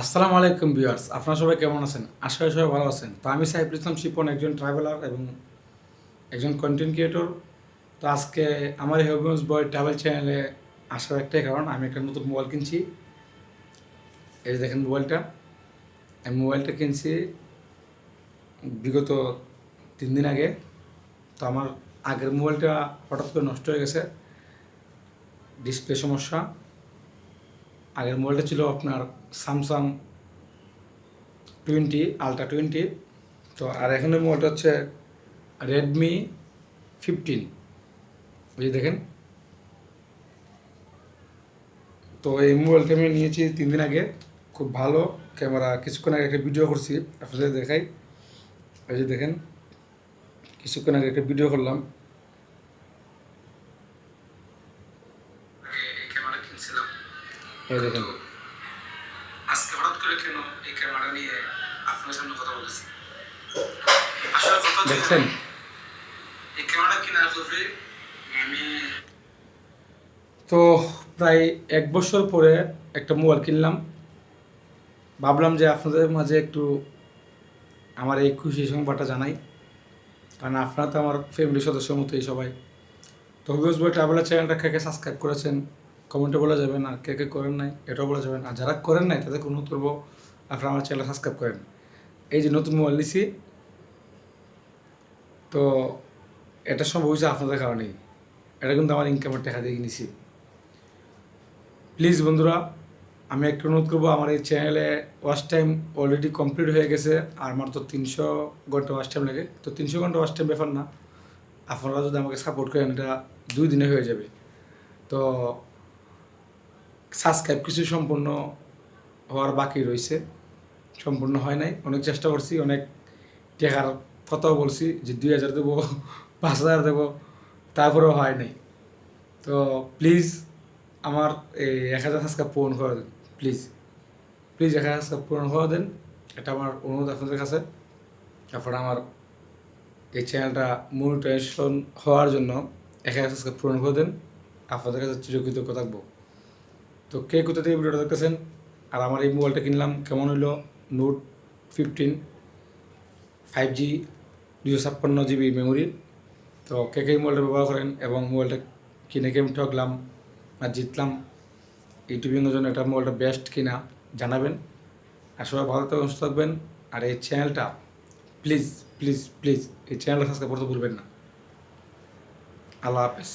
আসসালামু আলাইকুম ভিউয়ার্স, আপনারা সবাই কেমন আছেন? আশা করি সবাই ভালো আছেন। তো আমি সাইফুল ইসলাম শিপন, একজন ট্রাভেলার এবং একজন কন্টেন্ট ক্রিয়েটর। তো আজকে আমার এই হবিগঞ্জ বয় ট্রাভেল চ্যানেলে আসার একটাই কারণ, আমি একটা নতুন মোবাইল কিনছি। এই যে দেখেন মোবাইলটা, আমি মোবাইলটা কিনছি বিগত 3 দিন আগে। তো আমার আগের মোবাইলটা হঠাৎ করে নষ্ট হয়ে গেছে, ডিসপ্লে সমস্যা। আগের মোবাইলটা ছিল আপনার স্যামসাং 20 আলট্রা 20। তো আর এখানের মোবাইলটা হচ্ছে রেডমি 15। এই দেখেন, তো এই মোবাইলটা আমি নিয়েছি 3 দিন আগে। খুব ভালো ক্যামেরা। কিছুক্ষণ আগে একটা ভিডিও করছি, আপনাদের দেখাই। এই যে দেখেন, কিছুক্ষণ আগে একটা ভিডিও করলাম। এই দেখেন, আজকে হঠাৎ করে কেন এই ক্যামেরা নিয়ে আপনার সামনে কথা বলতেছি। আসলে কথা দেখছেন, এই ক্যামেরা কেনার পরে আমি তো প্রায় 1 বছর পরে একটা মোবাইল কিনলাম। ভাবলাম যে আপনাদের মাঝে একটু আমার এই খুশি সংবাদটা জানাই, কারণ আপনারা তো আমার ফ্যামিলির সদস্যের মতোই সবাই। তো হবিগঞ্জ বয় ট্রাভেলার চ্যানেলটা কে কে সাবস্ক্রাইব করেছেন কমেন্টে বলে যাবেন, আর কে কে করেন নাই এটাও বলে যাবেন। আর যারা করেন নাই তাদেরকে অনুরোধ করবো আপনারা আমার চ্যানেল সাবস্ক্রাইব করেন। এই যে নতুন মোবাইল নিছি, তো এটা সম্ভব হয়েছে আপনাদের কারণেই। এটা কিন্তু আমার ইনকামের টাকা দিয়ে নিছি। প্লিজ বন্ধুরা, আমি একটু অনুরোধ করবো, আমার এই চ্যানেলে ওয়াচ টাইম অলরেডি কমপ্লিট হয়ে গেছে। আর মাত্র 300 ঘন্টা ওয়াচ টাইম লাগে। তো 300 ঘন্টা ওয়াচ টাইম ব্যাপার না, আপনারা যদি আমাকে সাপোর্ট করেন এটা 2 দিনে হয়ে যাবে। তো সাবস্ক্রাইব কিছু সম্পূর্ণ হওয়ার বাকি রয়েছে, সম্পূর্ণ হয় নাই। অনেক চেষ্টা করছি, অনেক টাকার কথাও বলছি যে 2000 দেবো, 5000 দেবো, তারপরেও হয় নাই। তো প্লিজ আমার এই 1000 সাবস্ক্রাইব পূরণ করে দেন। প্লিজ প্লিজ 1000 সাবস্ক্রাইব পূরণ করে দেন, এটা আমার অনুরোধ আপনাদের কাছে। তারপরে আমার এই চ্যানেলটা মনিটাইজেশন হওয়ার জন্য 1000 সাবস্ক্রাইব পূরণ করে দেন। আপনাদের কাছে চিরকৃতজ্ঞ থাকবো। তো কে কোথা থেকে ভিডিওটা দেখতেছেন, আর আমার এই মোবাইলটা কিনলাম কেমন হইলো, নোট 15 5G 256 GB মেমোরি। তো কে কে এই মোবাইলটা ব্যবহার করেন এবং মোবাইলটা কিনে কে আমি ঠকলাম আর জিতলাম, ইউটিউবিংয়ের জন্য এটা মোবাইলটা বেস্ট কিনা জানাবেন। আর সবাই ভালো থাকবেন, সুস্থ থাকবেন। আর এই চ্যানেলটা প্লিজ প্লিজ প্লিজ এই চ্যানেলটা সাবস্ক্রাইব করতে ভুলবেন না। আল্লাহ হাফেজ।